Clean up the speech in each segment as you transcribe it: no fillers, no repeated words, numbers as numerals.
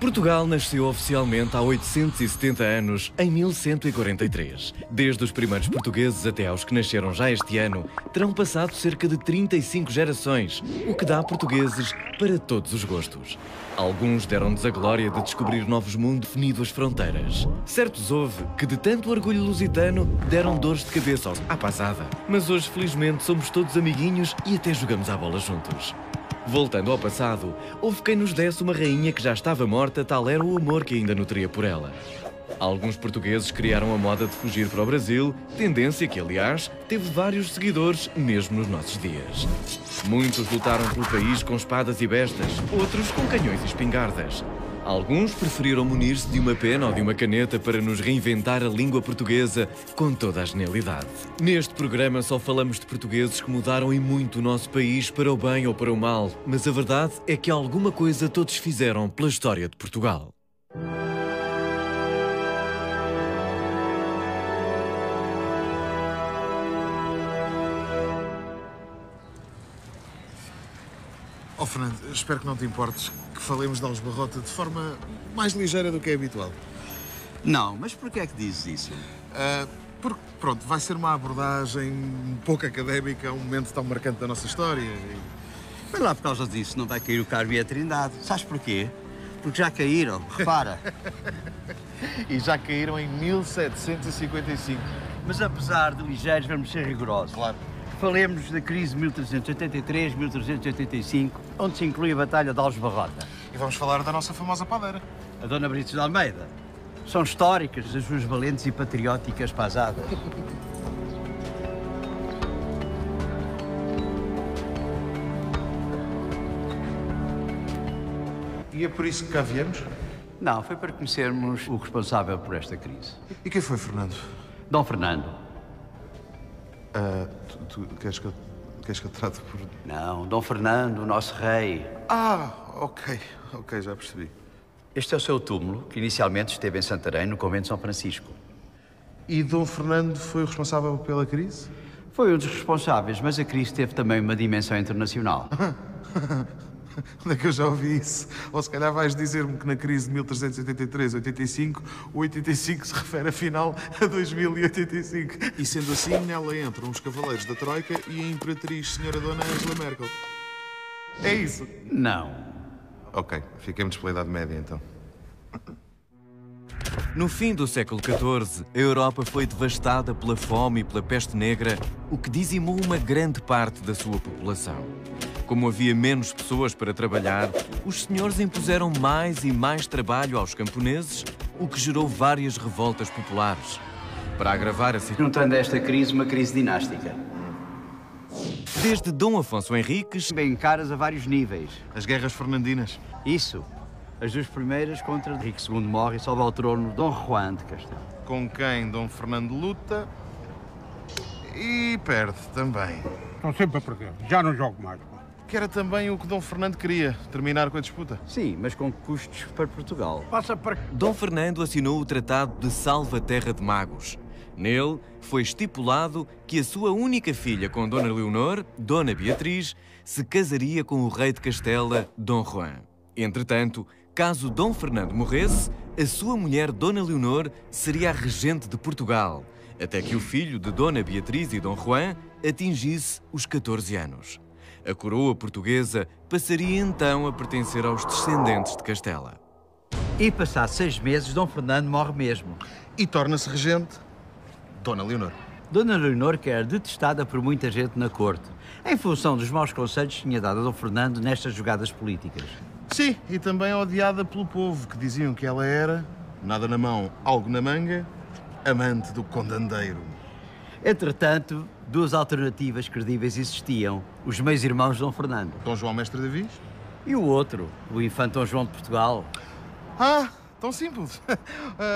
Portugal nasceu oficialmente há 870 anos, em 1143. Desde os primeiros portugueses até aos que nasceram já este ano, terão passado cerca de 35 gerações, o que dá portugueses para todos os gostos. Alguns deram-nos a glória de descobrir novos mundos definido as fronteiras. Certos houve que, de tanto orgulho lusitano, deram dores de cabeça à passada. Mas hoje, felizmente, somos todos amiguinhos e até jogamos à bola juntos. Voltando ao passado, houve quem nos desse uma rainha que já estava morta, tal era o amor que ainda nutria por ela. Alguns portugueses criaram a moda de fugir para o Brasil, tendência que, aliás, teve vários seguidores mesmo nos nossos dias. Muitos lutaram pelo país com espadas e bestas, outros com canhões e espingardas. Alguns preferiram munir-se de uma pena ou de uma caneta para nos reinventar a língua portuguesa com toda a genialidade. Neste programa só falamos de portugueses que mudaram e muito o nosso país para o bem ou para o mal, mas a verdade é que alguma coisa todos fizeram pela história de Portugal. Oh, Fernando, espero que não te importes que falemos de Aljubarrota de forma mais ligeira do que é habitual. Não, mas porquê é que dizes isso? Porque, pronto, vai ser uma abordagem um pouco académica a um momento tão marcante da nossa história. Mas lá por causa disso não vai cair o Carmo e a Trindade. Sabes porquê? Porque já caíram, repara. E já caíram em 1755. Mas apesar de ligeiros, vamos ser rigorosos. Claro. Falemos da crise de 1383-1385, onde se inclui a Batalha de Aljubarrota. E vamos falar da nossa famosa padeira. A Dona Brites de Almeida. São históricas as suas valentes e patrióticas pasadas. E é por isso que cá viemos? Não, foi para conhecermos o responsável por esta crise. E quem foi, Fernando? Dom Fernando. Tu queres que eu trate por... Não, Dom Fernando, o nosso rei. Ok, já percebi. Este é o seu túmulo, que inicialmente esteve em Santarém, no convento de São Francisco. E Dom Fernando foi o responsável pela crise? Foi um dos responsáveis, mas a crise teve também uma dimensão internacional. Onde é que eu já ouvi isso? Ou se calhar vais dizer-me que na crise de 1383-85, o 85 se refere afinal a 2085. E sendo assim, nela entram os cavaleiros da Troika e a Imperatriz Senhora Dona Angela Merkel. É isso? Não. Ok, fiquemos pela Idade Média então. No fim do século XIV, a Europa foi devastada pela fome e pela peste negra, o que dizimou uma grande parte da sua população. Como havia menos pessoas para trabalhar, os senhores impuseram mais e mais trabalho aos camponeses, o que gerou várias revoltas populares. Para agravar a situação, Juntando a esta crise, uma crise dinástica. desde Dom Afonso Henriques, Bem caras a vários níveis. As guerras fernandinas. Isso. As duas primeiras contra Henrique II morre e sobe ao trono Dom Juan de Castelo. Com quem Dom Fernando luta e perde também. Estão sempre a perder. Já não jogo mais. Que era também o que Dom Fernando queria, terminar com a disputa. Sim, mas com custos para Portugal. Passa para... Dom Fernando assinou o Tratado de Salvaterra de Magos. Nele foi estipulado que a sua única filha com Dona Leonor, Dona Beatriz, se casaria com o rei de Castela, Dom Juan. Entretanto, caso Dom Fernando morresse, a sua mulher Dona Leonor seria a regente de Portugal, até que o filho de Dona Beatriz e Dom Juan atingisse os 14 anos. A coroa portuguesa passaria então a pertencer aos descendentes de Castela. E passados 6 meses, Dom Fernando morre mesmo. E torna-se regente Dona Leonor. Dona Leonor, que era detestada por muita gente na corte, em função dos maus conselhos que tinha dado a Dom Fernando nestas jogadas políticas. Sim, e também odiada pelo povo, que diziam que ela era, nada na mão, algo na manga, amante do condandeiro. Entretanto, duas alternativas credíveis existiam. Os meios-irmãos de Dom Fernando. Dom João Mestre Davis? E o outro, o infante Dom João de Portugal. Tão simples.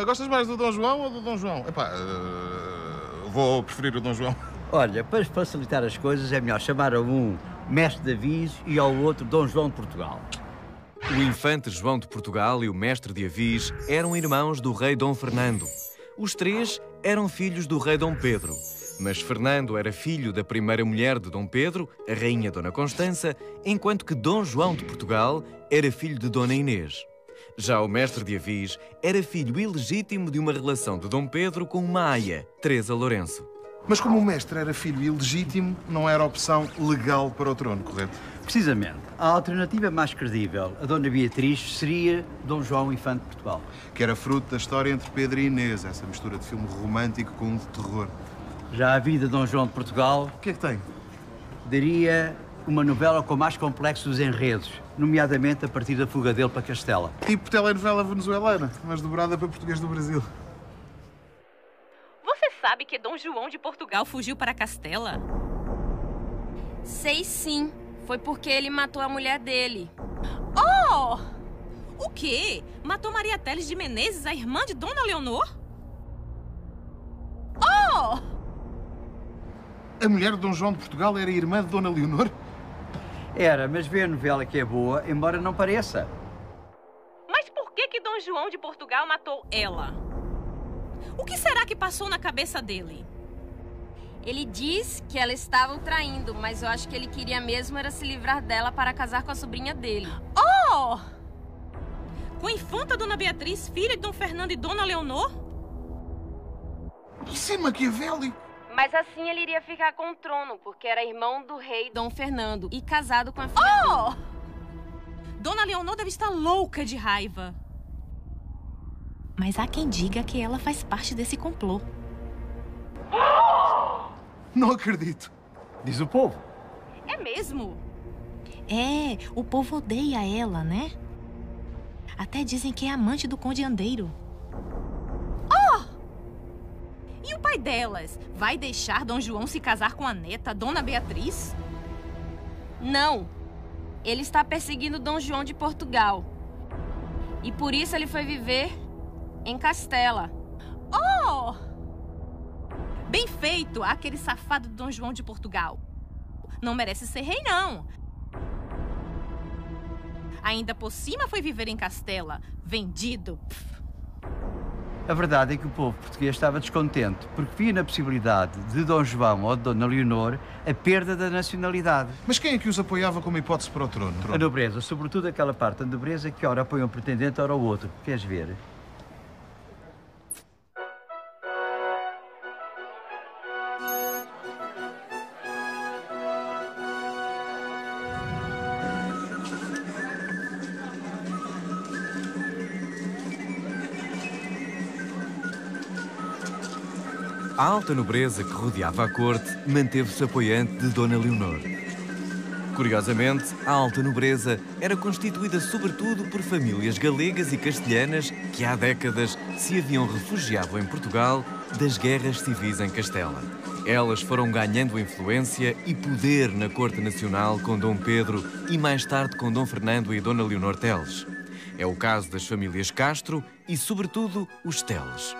Gostas mais do Dom João ou do Dom João? Vou preferir o Dom João. Olha, para facilitar as coisas, é melhor chamar a um Mestre Davis e ao outro Dom João de Portugal. O infante João de Portugal e o mestre de Avis eram irmãos do rei Dom Fernando. Os três eram filhos do rei Dom Pedro, mas Fernando era filho da primeira mulher de Dom Pedro, a rainha Dona Constança, enquanto que Dom João de Portugal era filho de Dona Inês. Já o mestre de Avis era filho ilegítimo de uma relação de Dom Pedro com uma aia, Teresa Lourenço. Mas como o mestre era filho ilegítimo, não era opção legal para o trono, correto? Precisamente. A alternativa mais credível a Dona Beatriz seria Dom João Infante de Portugal. Que era fruto da história entre Pedro e Inês, essa mistura de filme romântico com um de terror. Já a vida de Dom João de Portugal O que é que tem? daria uma novela com mais complexos enredos, nomeadamente a partir da fuga dele para Castela. Tipo telenovela venezuelana, mas dobrada para português do Brasil. Você sabe que Dom João de Portugal fugiu para Castela? Sei sim. Foi porque ele matou a mulher dele. Oh! O quê? Matou Maria Teles de Menezes, a irmã de Dona Leonor? Oh! A mulher de Dom João de Portugal era irmã de Dona Leonor? Era, mas vê a novela que é boa, embora não pareça. Mas por que Dom João de Portugal matou ela? O que será que passou na cabeça dele? Ele diz que ela estava o traindo, mas eu acho que ele queria mesmo era se livrar dela para casar com a sobrinha dele. Oh! Com a infanta Dona Beatriz, filha de Dom Fernando e Dona Leonor? Isso é maquiavélico. Mas assim ele iria ficar com o trono, porque era irmão do rei Dom Fernando e casado com a filha dele. Oh! Dona Leonor deve estar louca de raiva. Mas há quem diga que ela faz parte desse complô. Não acredito. Diz o povo. É mesmo? É, o povo odeia ela, né? Até dizem que é amante do Conde Andeiro. Oh! E o pai delas? Vai deixar Dom João se casar com a neta, Dona Beatriz? Não. Ele está perseguindo Dom João de Portugal. E por isso ele foi viver em Castela. Oh! Bem feito, aquele safado de Dom João de Portugal. Não merece ser rei, não. Ainda por cima foi viver em Castela. Vendido. A verdade é que o povo português estava descontente, porque via na possibilidade de Dom João ou de Dona Leonor a perda da nacionalidade. Mas quem é que os apoiava como hipótese para o trono? A nobreza, sobretudo aquela parte da nobreza que ora apoia um pretendente, ora o outro. Queres ver? A alta nobreza que rodeava a corte manteve-se apoiante de Dona Leonor. Curiosamente, a alta nobreza era constituída sobretudo por famílias galegas e castelhanas que há décadas se haviam refugiado em Portugal das guerras civis em Castela. Elas foram ganhando influência e poder na corte nacional com Dom Pedro e mais tarde com Dom Fernando e Dona Leonor Teles. É o caso das famílias Castro e, sobretudo, os Teles.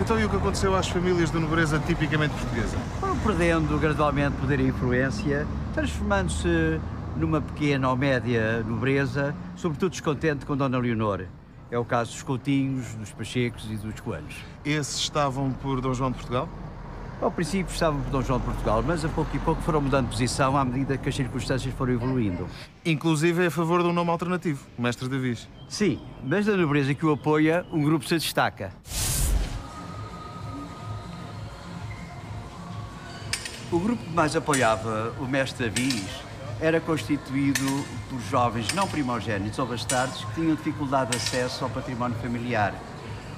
Então e o que aconteceu às famílias de nobreza tipicamente portuguesa? Foram perdendo gradualmente poder e influência, transformando-se numa pequena ou média nobreza, sobretudo descontente com Dona Leonor. É o caso dos Coutinhos, dos Pachecos e dos Coelhos. Esses estavam por Dom João de Portugal? Ao princípio estavam por Dom João de Portugal, mas a pouco e pouco foram mudando de posição à medida que as circunstâncias foram evoluindo. Inclusive é a favor de um nome alternativo, Mestre de Avis. Sim, mas da nobreza que o apoia, um grupo se destaca. O grupo que mais apoiava o mestre Avis era constituído por jovens não primogénitos ou bastardos que tinham dificuldade de acesso ao património familiar.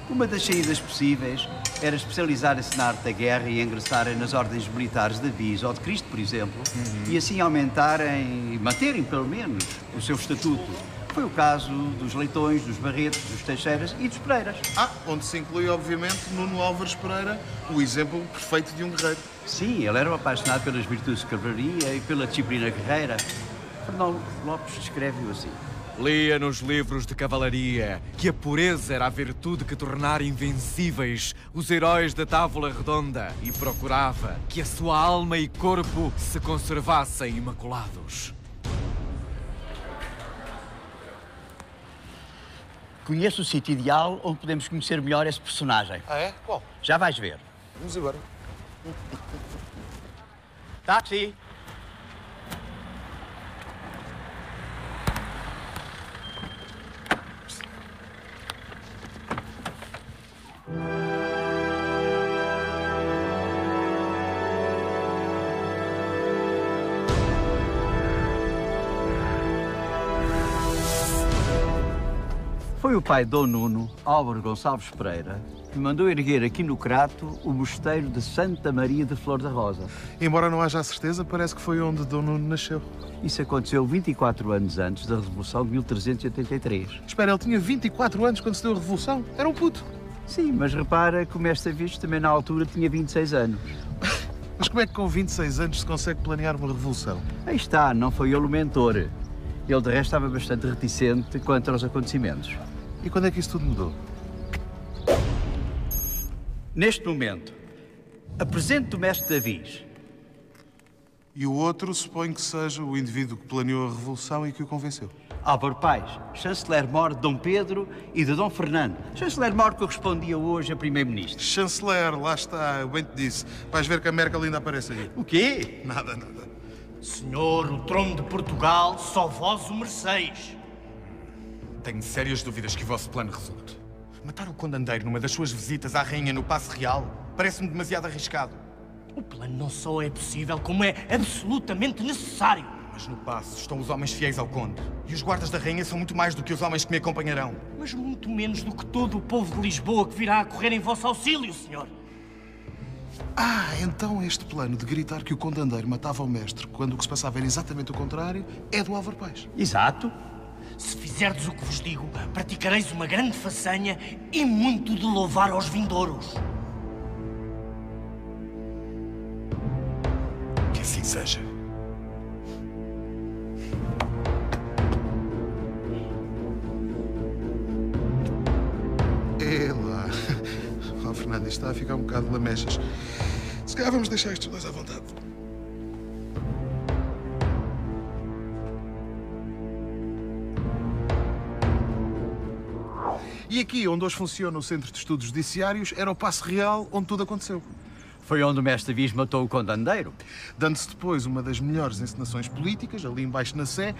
Uma das saídas possíveis era especializarem-se na arte da guerra e ingressarem nas ordens militares de Avis ou de Cristo, por exemplo, e assim aumentarem, e manterem pelo menos, o seu estatuto. Foi o caso dos Leitões, dos Barretos, dos Teixeiras e dos Pereiras. Onde se inclui, obviamente, Nuno Álvares Pereira, o exemplo perfeito de um guerreiro. Sim, ele era um apaixonado pelas virtudes de cavalaria e pela disciplina guerreira. Fernão Lopes descreve-o assim. Lia nos livros de cavalaria que a pureza era a virtude que tornara invencíveis os heróis da Távola Redonda e procurava que a sua alma e corpo se conservassem imaculados. Conheço o sítio ideal onde podemos conhecer melhor esse personagem. Ah, é? Qual? Já vais ver. Vamos embora. Táxi! Foi o pai de Dom Nuno, Álvaro Gonçalves Pereira, que mandou erguer aqui no Crato o mosteiro de Santa Maria de Flor da Rosa. Embora não haja a certeza, parece que foi onde Dom Nuno nasceu. Isso aconteceu 24 anos antes da Revolução de 1383. Espera, ele tinha 24 anos quando se deu a Revolução? Era um puto. Sim, mas repara que o mestre Visto também na altura tinha 26 anos. Mas como é que com 26 anos se consegue planear uma revolução? Aí está, não foi ele o mentor. Ele, de resto, estava bastante reticente quanto aos acontecimentos. E quando é que isso tudo mudou? Neste momento, apresento o mestre Davis. E o outro, suponho que seja o indivíduo que planeou a revolução e que o convenceu. Álvaro Paes, chanceler-mor de Dom Pedro e de Dom Fernando. Chanceler-mor correspondia hoje a primeiro-ministro. Chanceler, lá está, eu bem te disse. Vais ver que a Merkel ainda aparece aí. O quê? Nada. Senhor, o trono de Portugal, só vós o mereceis. Tenho sérias dúvidas que o vosso plano resulte. Matar o condandeiro numa das suas visitas à rainha no Paço Real parece-me demasiado arriscado. O plano não só é possível, como é absolutamente necessário. Mas no Paço estão os homens fiéis ao conde. E os guardas da rainha são muito mais do que os homens que me acompanharão. Mas muito menos do que todo o povo de Lisboa que virá a correr em vosso auxílio, senhor. Ah, então este plano de gritar que o condandeiro matava o mestre quando o que se passava era exatamente o contrário é do Álvaro Paes. Exato. Se fizerdes o que vos digo, praticareis uma grande façanha e muito de louvar aos vindouros. Que assim seja. É lá. Oh, Fernando, isto está a ficar um bocado lamechas. Se calhar vamos deixar estes dois à vontade. E aqui, onde hoje funciona o Centro de Estudos Judiciários, era o Paço Real onde tudo aconteceu. Foi onde o mestre Davis matou o condandeiro. Dando-se depois uma das melhores encenações políticas, ali embaixo na Sé,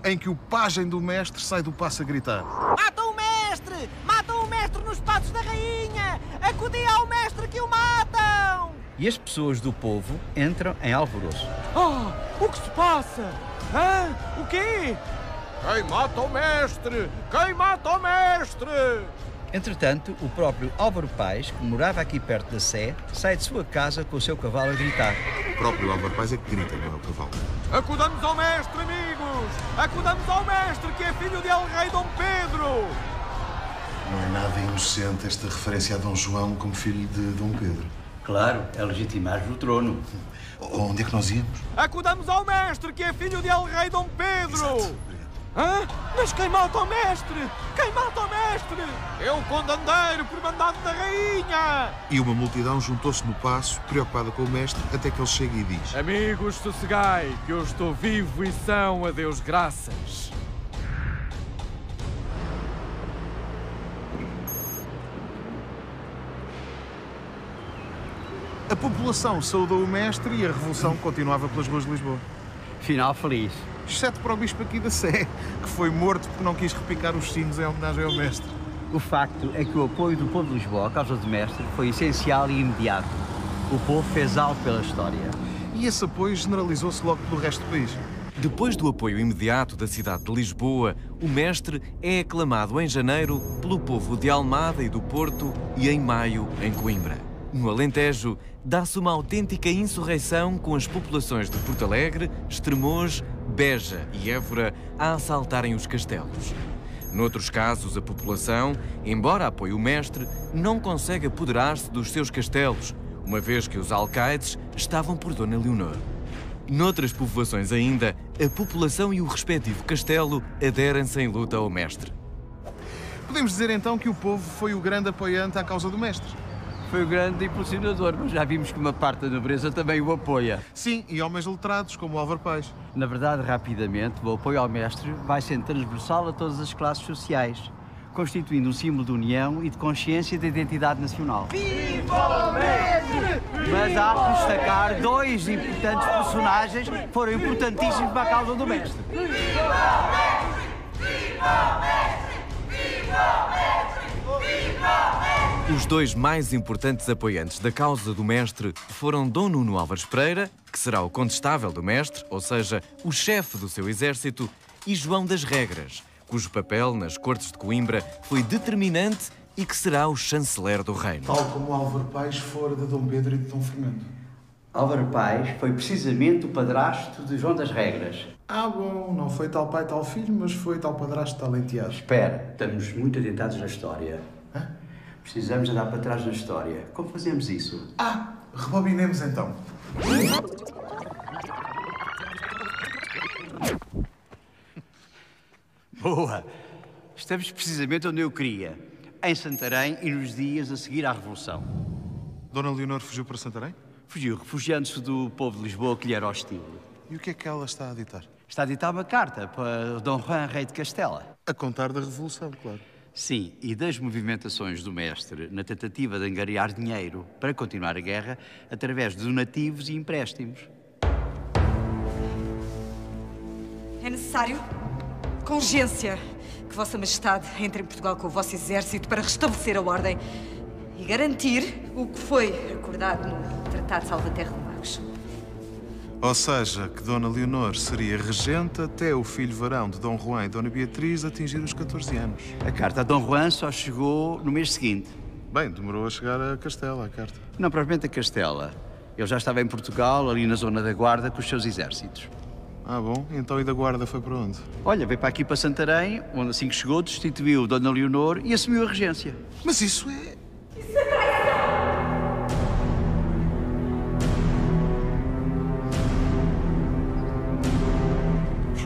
em que o pajem do mestre sai do paço a gritar: Matam o mestre! Matam o mestre nos passos da rainha! Acudi ao mestre que o matam! E as pessoas do povo entram em alvoroço. Oh, o que se passa? Hã? O quê? Quem mata o mestre? Quem mata o mestre? Entretanto, o próprio Álvaro Paes, que morava aqui perto da Sé, sai de sua casa com o seu cavalo a gritar. O próprio Álvaro Paes é que grita, não é o cavalo. Acudamos ao mestre, amigos! Acudamos ao mestre, que é filho de El Rei Dom Pedro! Não é nada inocente esta referência a Dom João como filho de Dom Pedro. Claro, é legitimar-lhe o trono. Onde é que nós íamos? Acudamos ao mestre, que é filho de El Rei Dom Pedro! Exato. Hã? Mas quem mata o mestre? Quem mata o mestre? É o condandeiro por mandado da rainha! E uma multidão juntou-se no paço, preocupada com o mestre, até que ele chega e diz: Amigos, sossegai, que eu estou vivo e são, a Deus graças. A população saudou o mestre e a revolução continuava pelas ruas de Lisboa. Final feliz. Exceto para o bispo aqui da Sé, que foi morto porque não quis repicar os sinos em homenagem ao mestre. O facto é que o apoio do povo de Lisboa à causa do mestre foi essencial e imediato. O povo fez algo pela história. E esse apoio generalizou-se logo pelo resto do país. Depois do apoio imediato da cidade de Lisboa, o mestre é aclamado em janeiro pelo povo de Almada e do Porto e em maio em Coimbra. No Alentejo, dá-se uma autêntica insurreição com as populações de Porto Alegre, Estremoz, Beja e Évora a assaltarem os castelos. Noutros casos, a população, embora apoie o mestre, não consegue apoderar-se dos seus castelos, uma vez que os alcaides estavam por Dona Leonor. Noutras povoações ainda, a população e o respectivo castelo aderem-se em luta ao mestre. Podemos dizer então que o povo foi o grande apoiante à causa do mestre. Foi o grande impulsionador, mas já vimos que uma parte da nobreza também o apoia. Sim, e homens letrados, como o Álvaro Paes. Na verdade, rapidamente, o apoio ao mestre vai sendo transversal a todas as classes sociais. constituindo um símbolo de união e de consciência da identidade nacional. Viva o mestre! Mas há que destacar dois importantes personagens que foram importantíssimos para a causa do mestre. Viva o mestre! Viva o mestre! Viva o mestre! Viva o mestre! Os dois mais importantes apoiantes da causa do mestre foram Dom Nuno Álvares Pereira, que será o condestável do mestre, ou seja, o chefe do seu exército, e João das Regras, cujo papel nas Cortes de Coimbra foi determinante e que será o chanceler do reino. Tal como Álvaro Paes fora de Dom Pedro e de Dom Fernando. Álvaro Paes foi precisamente o padrasto de João das Regras. Ah, bom, não foi tal pai, tal filho, mas foi tal padrasto, tal enteado. Espera, estamos muito adiantados na história. Hã? Precisamos andar para trás na história. Como fazemos isso? Ah, rebobinemos então. Boa! Estamos precisamente onde eu queria, em Santarém e nos dias a seguir à Revolução. Dona Leonor fugiu para Santarém? Fugiu, refugiando-se do povo de Lisboa que lhe era hostil. E o que é que ela está a ditar? Está a ditar uma carta para Dom Juan, rei de Castela. A contar da Revolução, claro. Sim, e das movimentações do mestre na tentativa de angariar dinheiro para continuar a guerra através de donativos e empréstimos. É necessário, com urgência, que Vossa Majestade entre em Portugal com o vosso exército para restabelecer a ordem e garantir o que foi acordado no Tratado de Salvaterra de Magos. Ou seja, que Dona Leonor seria regente até o filho varão de Dom Juan e Dona Beatriz atingir os 14 anos. A carta a Dom Juan só chegou no mês seguinte. Bem, demorou a chegar a Castela, a carta. Não propriamente a Castela. Ele já estava em Portugal, ali na zona da Guarda, com os seus exércitos. Ah, bom? Então e da Guarda foi para onde? Olha, veio para aqui, para Santarém, onde assim que chegou, destituiu Dona Leonor e assumiu a regência. Mas isso é...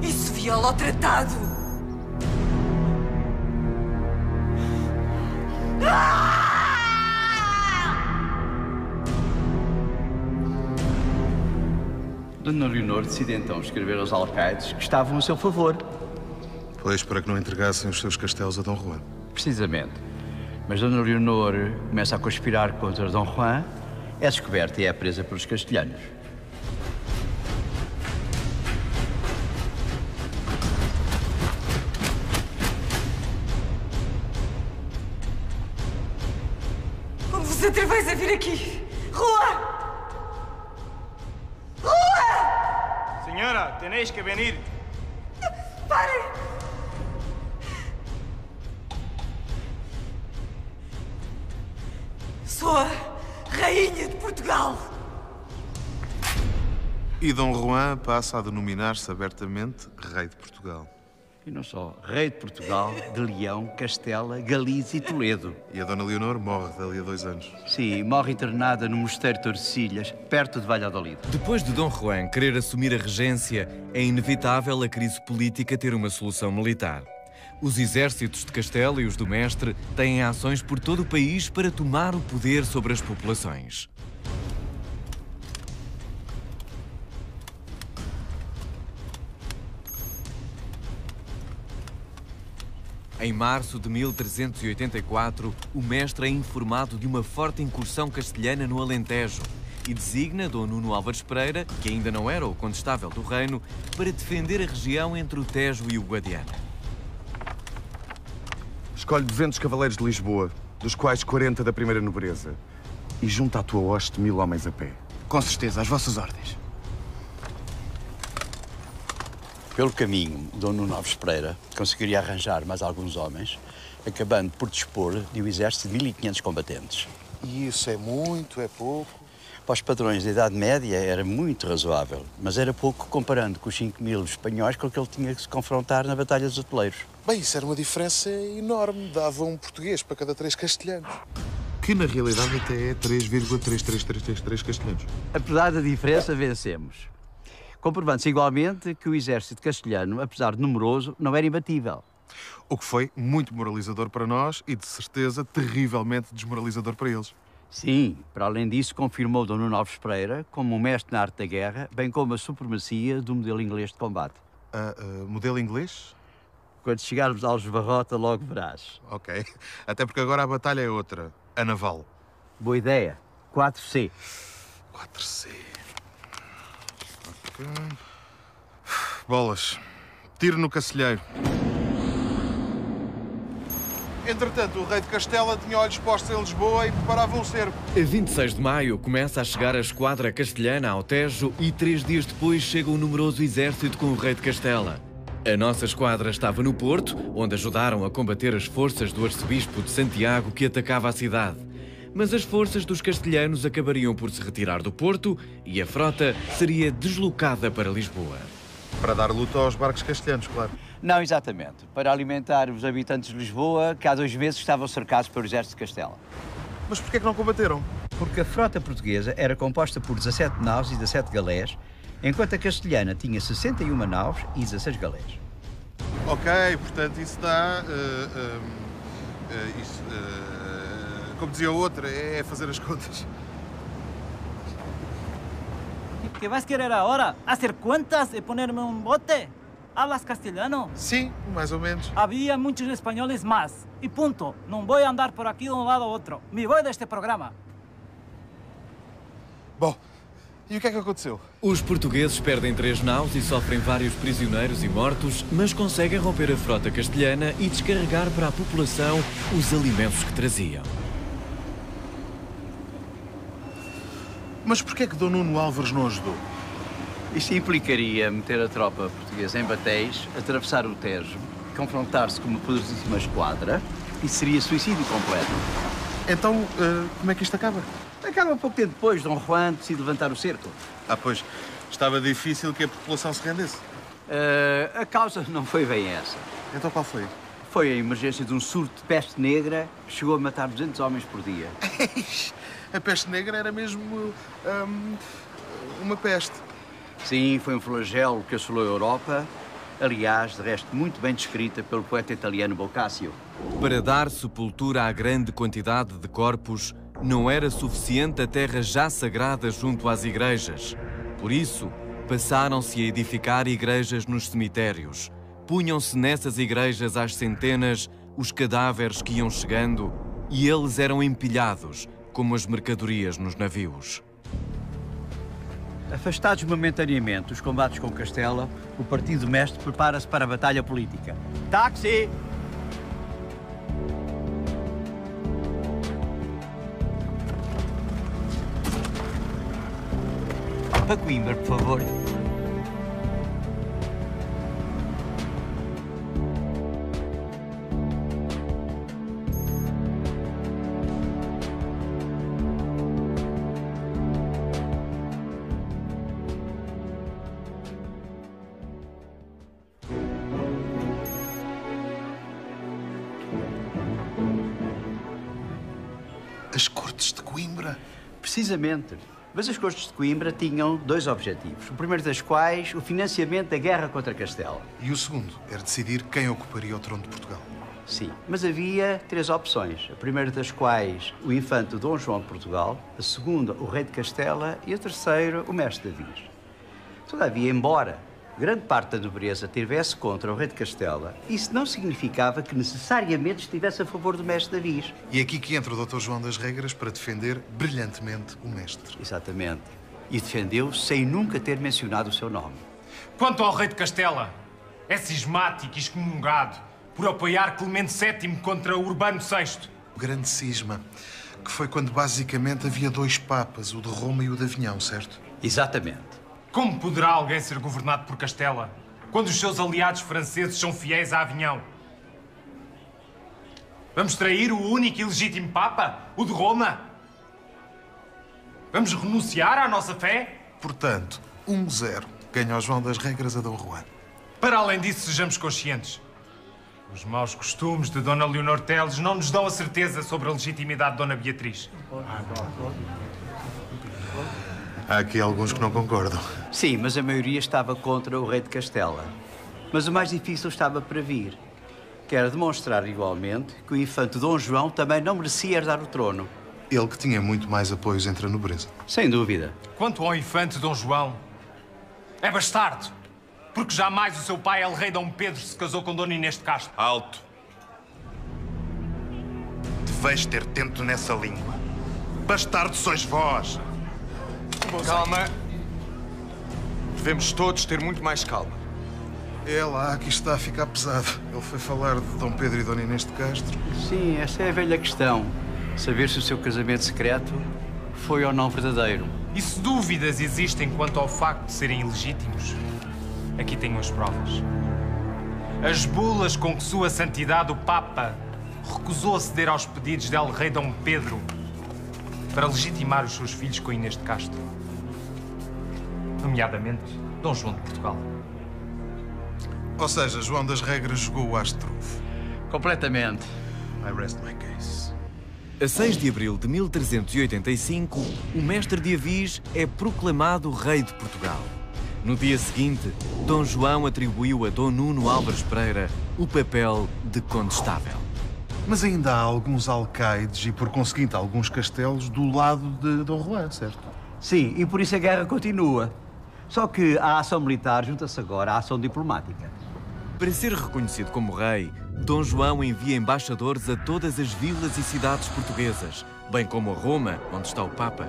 Isso viola o tratado! Dona Leonor decide então escrever aos alcaides que estavam a seu favor. Pois, para que não entregassem os seus castelos a Dom Juan. Precisamente. Mas Dona Leonor começa a conspirar contra Dom Juan, é descoberta e é presa pelos castelhanos. Como vos atreveis a vir aqui? Rua! Señora, tenéis que venir. Parem! Sou a Rainha de Portugal! E Dom Juan passa a denominar-se abertamente Rei de Portugal. E não só, rei de Portugal, de Leão, Castela, Galiza e Toledo. E a Dona Leonor morre dali a 2 anos. Sim, morre internada no Mosteiro de Tordesilhas, perto de Valladolid. Depois de Dom Juan querer assumir a regência, é inevitável a crise política ter uma solução militar. Os exércitos de Castela e os do Mestre têm ações por todo o país para tomar o poder sobre as populações. Em março de 1384, o mestre é informado de uma forte incursão castelhana no Alentejo e designa Dom Nuno Álvares Pereira, que ainda não era o condestável do reino, para defender a região entre o Tejo e o Guadiana. Escolhe 200 cavaleiros de Lisboa, dos quais 40 da primeira nobreza, e junta à tua hoste 1000 homens a pé. Com certeza, às vossas ordens. Pelo caminho, Dom Nuno Álvares Pereira conseguiria arranjar mais alguns homens, acabando por dispor de um exército de 1500 combatentes. E isso é muito, é pouco? Para os padrões da Idade Média era muito razoável, mas era pouco comparando com os 5000 espanhóis com que ele tinha que se confrontar na Batalha dos Atoleiros. Bem, isso era uma diferença enorme. Dava um português para cada 3 castelhanos. Que na realidade até é 3,33333 castelhanos. Apesar da diferença, vencemos. Comprovando-se igualmente que o exército castelhano, apesar de numeroso, não era imbatível. O que foi muito moralizador para nós e, de certeza, terrivelmente desmoralizador para eles. Sim, para além disso, confirmou Dom Nuno Álvares Pereira como um mestre na arte da guerra, bem como a supremacia do modelo inglês de combate. Modelo inglês? Quando chegarmos a Aljubarrota, logo verás. Ok. Até porque agora a batalha é outra. A naval. Boa ideia. 4C. 4C. Ok. Bolas. Tiro no cacilheiro. Entretanto, o rei de Castela tinha olhos postos em Lisboa e preparava um cerco. A 26 de maio começa a chegar a esquadra castelhana ao Tejo e 3 dias depois chega um numeroso exército com o rei de Castela. A nossa esquadra estava no Porto, onde ajudaram a combater as forças do arcebispo de Santiago que atacava a cidade. Mas as forças dos castelhanos acabariam por se retirar do Porto e a frota seria deslocada para Lisboa. Para dar luta aos barcos castelhanos, claro. Não, exatamente. Para alimentar os habitantes de Lisboa, que há 2 meses estavam cercados pelo exército de Castela. Mas porquê que não combateram? Porque a frota portuguesa era composta por 17 naus e 17 galés, enquanto a castelhana tinha 61 naus e 16 galés. Ok, portanto isso dá... como dizia o outro, é fazer as contas. ¿Qué vas a querer ahora? ¿Hacer cuentas y ponerme un bote? ¿Hablas castellano? Sim, mais ou menos. Había muchos españoles más. Y punto. No voy a andar por aquí de un lado a otro. Me voy de este programa. Bom, e o que é que aconteceu? Os portugueses perdem 3 naus e sofrem vários prisioneiros e mortos, mas conseguem romper a frota castelhana e descarregar para a população os alimentos que traziam. Mas porquê é que Dom Nuno Álvares não ajudou? Isto implicaria meter a tropa portuguesa em batéis, atravessar o Tejo, confrontar-se com uma poderosíssima esquadra e seria suicídio completo. Então, como é que isto acaba? Acaba pouco tempo depois, Dom Juan decide levantar o cerco. Ah, pois, estava difícil que a população se rendesse. A causa não foi bem essa. Então qual foi? Foi a emergência de um surto de peste negra que chegou a matar 200 homens por dia. A peste negra era mesmo uma peste. Sim, foi um flagelo que assolou a Europa. Aliás, de resto, muito bem descrita pelo poeta italiano Boccaccio. Para dar sepultura à grande quantidade de corpos, não era suficiente a terra já sagrada junto às igrejas. Por isso, passaram-se a edificar igrejas nos cemitérios. Punham-se nessas igrejas às centenas os cadáveres que iam chegando e eles eram empilhados, como as mercadorias nos navios. Afastados momentaneamente dos combates com Castela, o Partido Mestre prepara-se para a batalha política. Táxi! Para Coimbra, por favor. As Cortes de Coimbra? Precisamente. Mas as Cortes de Coimbra tinham 2 objetivos. O primeiro das quais, o financiamento da guerra contra Castela. E o segundo era decidir quem ocuparia o trono de Portugal. Sim, mas havia 3 opções. A primeira das quais, o infante Dom João de Portugal. A segunda, o rei de Castela. E a terceira, o mestre Davis. Todavia, embora grande parte da nobreza tivesse contra o rei de Castela, isso não significava que necessariamente estivesse a favor do mestre Davis. E é aqui que entra o Dr. João das Regras para defender brilhantemente o mestre. Exatamente. E defendeu sem nunca ter mencionado o seu nome. Quanto ao rei de Castela, é cismático e excomungado por apoiar Clemente VII contra Urbano VI. O grande cisma, que foi quando basicamente havia 2 papas, o de Roma e o de Avinhão, certo? Exatamente. Como poderá alguém ser governado por Castela quando os seus aliados franceses são fiéis a Avinhão? Vamos trair o único e legítimo Papa, o de Roma? Vamos renunciar à nossa fé? Portanto, 1-0. Ganha o João das Regras a Dom Juan. Para além disso, sejamos conscientes. Os maus costumes de Dona Leonor Teles não nos dão a certeza sobre a legitimidade de Dona Beatriz. Há aqui alguns que não concordam. Sim, mas a maioria estava contra o rei de Castela. Mas o mais difícil estava para vir, que era demonstrar igualmente que o infante Dom João também não merecia herdar o trono. Ele que tinha muito mais apoios entre a nobreza. Sem dúvida. Quanto ao infante Dom João, é bastardo. Porque jamais o seu pai, El Rei Dom Pedro, se casou com Dona Inês de Castro. Alto. Deveis ter tento nessa língua. Bastardo sois vós. Calma. Devemos todos ter muito mais calma. É lá que isto está a ficar pesado. Ele foi falar de Dom Pedro e Dona Inês de Castro. Sim, essa é a velha questão. Saber se o seu casamento secreto foi ou não verdadeiro. E se dúvidas existem quanto ao facto de serem ilegítimos, aqui tenho as provas. As bulas com que Sua Santidade o Papa recusou aceder aos pedidos del Rei Dom Pedro para legitimar os seus filhos com Inês de Castro. Nomeadamente, Dom João de Portugal. Ou seja, João das Regras jogou o Astrufo. Completamente. I rest my case. A 6 de abril de 1385, o mestre de Avis é proclamado rei de Portugal. No dia seguinte, Dom João atribuiu a Dom Nuno Álvares Pereira o papel de condestável. Mas ainda há alguns alcaides e, por conseguinte, alguns castelos do lado de Dom Juan, certo? Sim, e por isso a guerra continua. Só que a ação militar junta-se agora à ação diplomática. Para ser reconhecido como rei, Dom João envia embaixadores a todas as vilas e cidades portuguesas, bem como a Roma, onde está o Papa.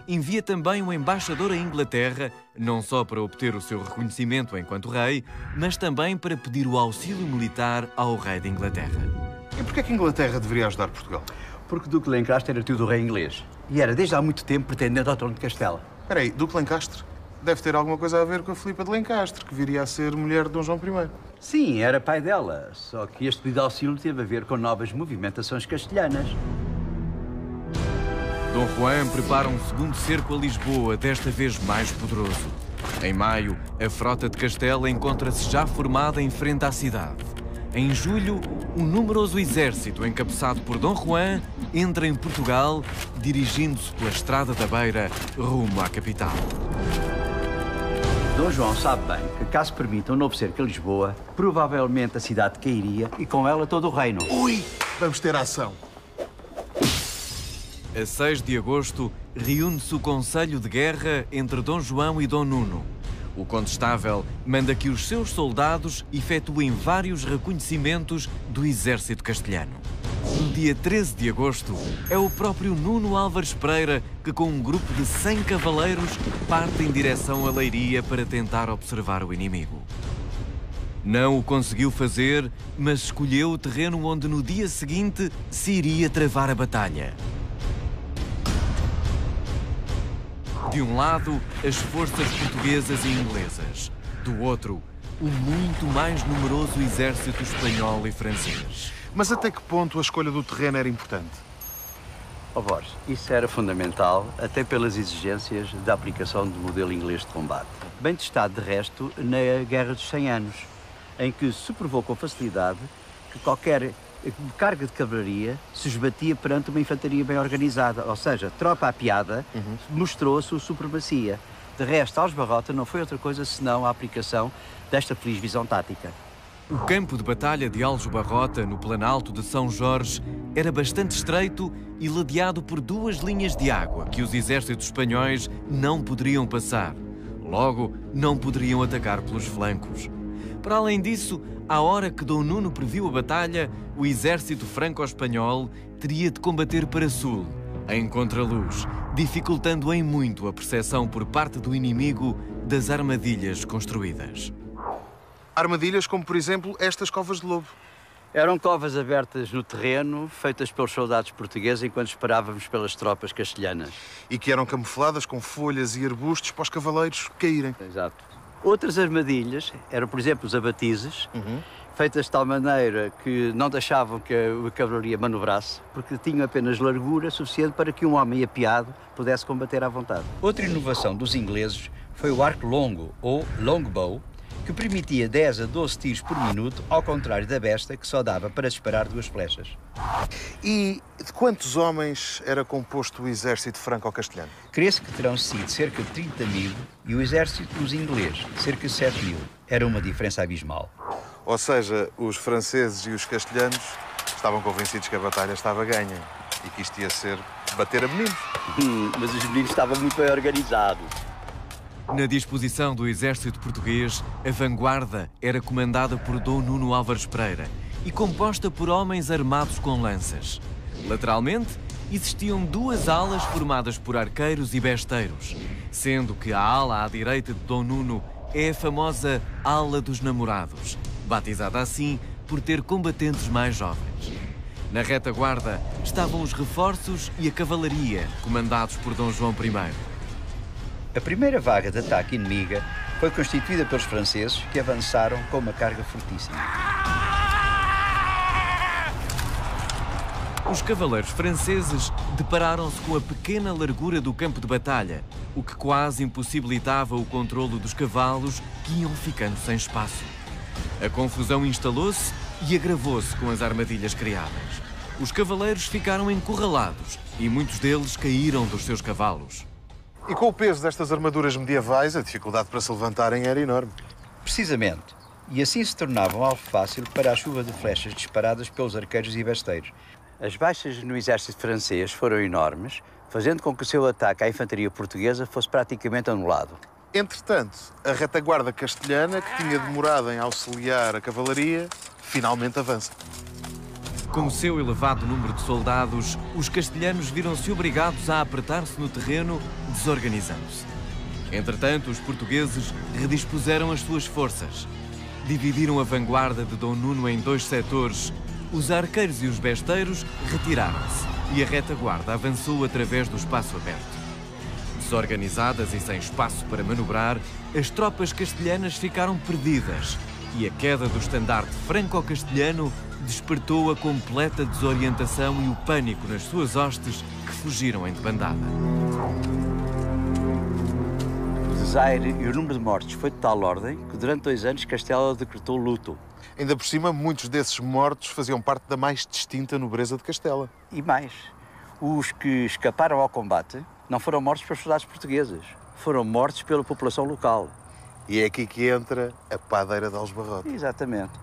Envia também um embaixador à Inglaterra, não só para obter o seu reconhecimento enquanto rei, mas também para pedir o auxílio militar ao rei de Inglaterra. E porquê que a Inglaterra deveria ajudar Portugal? Porque Duque de Lencastre era tio do rei inglês. E era, desde há muito tempo, pretendente ao trono de Castela. Espera aí, Duque de Lencastre? Deve ter alguma coisa a ver com a Filipa de Lencastre, que viria a ser mulher de Dom João I. Sim, era pai dela. Só que este pedido de auxílio teve a ver com novas movimentações castelhanas. Dom Juan prepara um segundo cerco a Lisboa, desta vez mais poderoso. Em maio, a frota de Castela encontra-se já formada em frente à cidade. Em julho, um numeroso exército encabeçado por Dom Juan entra em Portugal, dirigindo-se pela Estrada da Beira rumo à capital. Dom João sabe bem que, caso permita um novo cerco a Lisboa, provavelmente a cidade cairia e com ela todo o reino. Ui! Vamos ter ação. A 6 de agosto, reúne-se o Conselho de Guerra entre Dom João e Dom Nuno. O condestável manda que os seus soldados efetuem vários reconhecimentos do exército castelhano. No dia 13 de agosto, é o próprio Nuno Álvares Pereira que, com um grupo de 100 cavaleiros, parte em direção a Leiria para tentar observar o inimigo. Não o conseguiu fazer, mas escolheu o terreno onde no dia seguinte se iria travar a batalha. De um lado, as forças portuguesas e inglesas. Do outro, o muito mais numeroso exército espanhol e francês. Mas até que ponto a escolha do terreno era importante? Ó Borges, isso era fundamental, até pelas exigências da aplicação do modelo inglês de combate. Bem testado, de resto, na Guerra dos 100 Anos, em que se provou com facilidade que qualquer carga de cavalaria se esbatia perante uma infantaria bem organizada, ou seja, tropa apiada, mostrou a sua supremacia. De resto, Aljubarrota não foi outra coisa senão a aplicação desta feliz visão tática. O campo de batalha de Aljubarrota, no Planalto de São Jorge, era bastante estreito e ladeado por duas linhas de água que os exércitos espanhóis não poderiam passar. Logo, não poderiam atacar pelos flancos. Para além disso, à hora que Dom Nuno previu a batalha, o exército franco-espanhol teria de combater para sul, em contraluz, dificultando em muito a percepção por parte do inimigo das armadilhas construídas. Armadilhas como, por exemplo, estas covas de lobo. Eram covas abertas no terreno, feitas pelos soldados portugueses enquanto esperávamos pelas tropas castelhanas. E que eram camufladas com folhas e arbustos para os cavaleiros caírem. Exato. Outras armadilhas eram, por exemplo, os abatizes, feitas de tal maneira que não deixavam que a cavalaria manobrasse, porque tinham apenas largura suficiente para que um homem apiado pudesse combater à vontade. Outra inovação dos ingleses foi o arco longo, ou longbow, que permitia 10 a 12 tiros por minuto, ao contrário da besta, que só dava para disparar 2 flechas. E de quantos homens era composto o exército franco-castelhano? Crê-se que terão sido cerca de 30.000 e o exército dos ingleses, cerca de 7.000. Era uma diferença abismal. Ou seja, os franceses e os castelhanos estavam convencidos que a batalha estava ganha e que isto ia ser bater a meninos. Mas os meninos estavam muito bem organizados. Na disposição do exército português, a vanguarda era comandada por Dom Nuno Álvares Pereira e composta por homens armados com lanças. Lateralmente, existiam duas alas formadas por arqueiros e besteiros, sendo que a ala à direita de Dom Nuno é a famosa Ala dos Namorados, batizada assim por ter combatentes mais jovens. Na retaguarda estavam os reforços e a cavalaria, comandados por Dom João I. A primeira vaga de ataque inimiga foi constituída pelos franceses, que avançaram com uma carga fortíssima. Os cavaleiros franceses depararam-se com a pequena largura do campo de batalha, o que quase impossibilitava o controlo dos cavalos, que iam ficando sem espaço. A confusão instalou-se e agravou-se com as armadilhas criadas. Os cavaleiros ficaram encurralados e muitos deles caíram dos seus cavalos. E com o peso destas armaduras medievais, a dificuldade para se levantarem era enorme. Precisamente. E assim se tornavam alvo fácil para a chuva de flechas disparadas pelos arqueiros e besteiros. As baixas no exército francês foram enormes, fazendo com que o seu ataque à infantaria portuguesa fosse praticamente anulado. Entretanto, a retaguarda castelhana, que tinha demorado em auxiliar a cavalaria, finalmente avança. Com o seu elevado número de soldados, os castelhanos viram-se obrigados a apertar-se no terreno, desorganizando-se. Entretanto, os portugueses redispuseram as suas forças. Dividiram a vanguarda de Dom Nuno em dois setores. Os arqueiros e os besteiros retiraram-se e a retaguarda avançou através do espaço aberto. Desorganizadas e sem espaço para manobrar, as tropas castelhanas ficaram perdidas e a queda do estandarte franco-castelhano despertou a completa desorientação e o pânico nas suas hostes, que fugiram em debandada. O desaire e o número de mortes foi de tal ordem que durante 2 anos Castela decretou luto. Ainda por cima, muitos desses mortos faziam parte da mais distinta nobreza de Castela. E mais, os que escaparam ao combate não foram mortos por soldados portugueses, foram mortos pela população local. E é aqui que entra a padeira de Aljubarrota. Exatamente.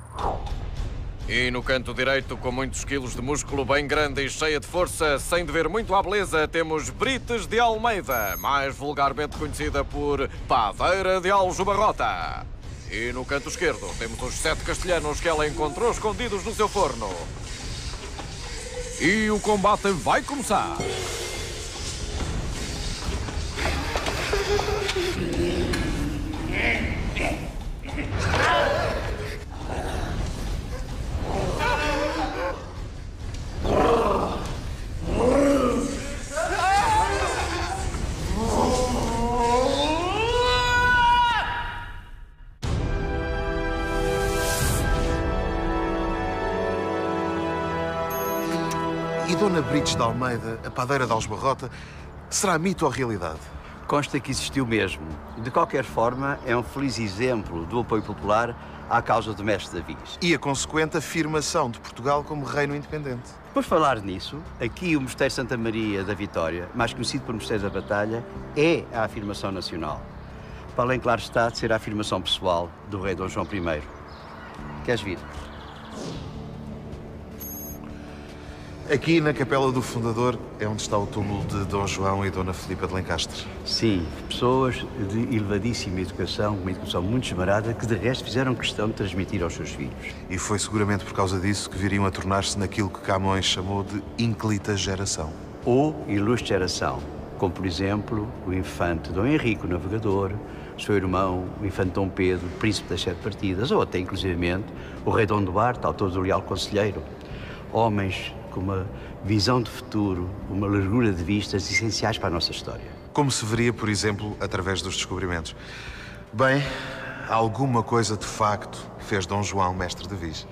E no canto direito, com muitos quilos de músculo, bem grande e cheia de força, sem dever muito à beleza, temos Brites de Almeida, mais vulgarmente conhecida por Padeira de Aljubarrota. E no canto esquerdo, temos os 7 castelhanos que ela encontrou escondidos no seu forno. E o combate vai começar. E Dona Brites de Almeida, a padeira de Aljubarrota, será mito ou realidade? Consta que existiu mesmo. De qualquer forma, é um feliz exemplo do apoio popular à causa do mestre Davis. E a consequente afirmação de Portugal como reino independente. Por falar nisso, aqui o Mosteiro Santa Maria da Vitória, mais conhecido por Mosteiro da Batalha, é a afirmação nacional. Para além, claro está, de ser a afirmação pessoal do rei Dom João I. Queres vir? Aqui, na Capela do Fundador, é onde está o túmulo de Dom João e Dona Filipa de Lencastre. Sim, pessoas de elevadíssima educação, uma educação muito esmerada, que de resto fizeram questão de transmitir aos seus filhos. E foi seguramente por causa disso que viriam a tornar-se naquilo que Camões chamou de ínclita geração. Ou ilustre geração, como por exemplo o infante Dom Henrique, o navegador, seu irmão, o infante Dom Pedro, príncipe das 7 partidas, ou até inclusivamente o rei Dom Duarte, autor do Leal Conselheiro. Homens com uma visão de futuro, uma largura de vistas essenciais para a nossa história. Como se veria, por exemplo, através dos descobrimentos. Bem, alguma coisa de facto fez Dom João mestre Davis.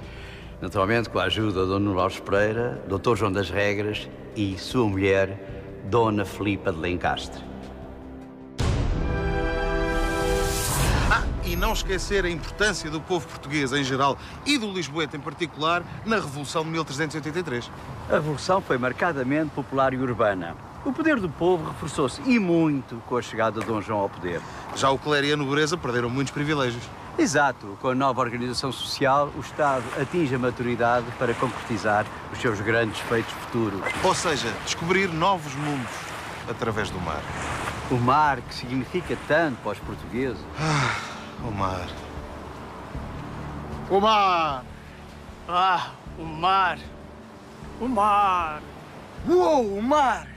Naturalmente, com a ajuda de Dom Nuno Álvares Pereira, Dr. João das Regras e sua mulher, Dona Filipa de Lencastre. E não esquecer a importância do povo português em geral e do lisboeta em particular na Revolução de 1383. A Revolução foi marcadamente popular e urbana. O poder do povo reforçou-se e muito com a chegada de Dom João ao poder. Já o clero e a nobreza perderam muitos privilégios. Exato. Com a nova organização social, o Estado atinge a maturidade para concretizar os seus grandes feitos futuros. Ou seja, descobrir novos mundos através do mar. O mar, que significa tanto para os portugueses. O mar. O mar! Ah, o mar! O mar! Uou, o mar!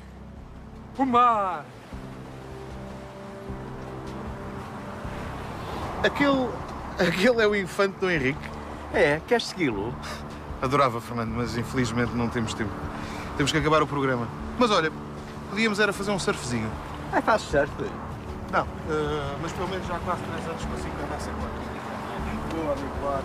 O mar! Aquele é o infante do Henrique? É, queres segui-lo? Adorava, Fernando, mas infelizmente não temos tempo. Temos que acabar o programa. Mas olha, podíamos era fazer um surfzinho. Faz surf. Não, mas pelo menos já há quase 3 anos consigo andar sem barco. Boa, amigo, claro.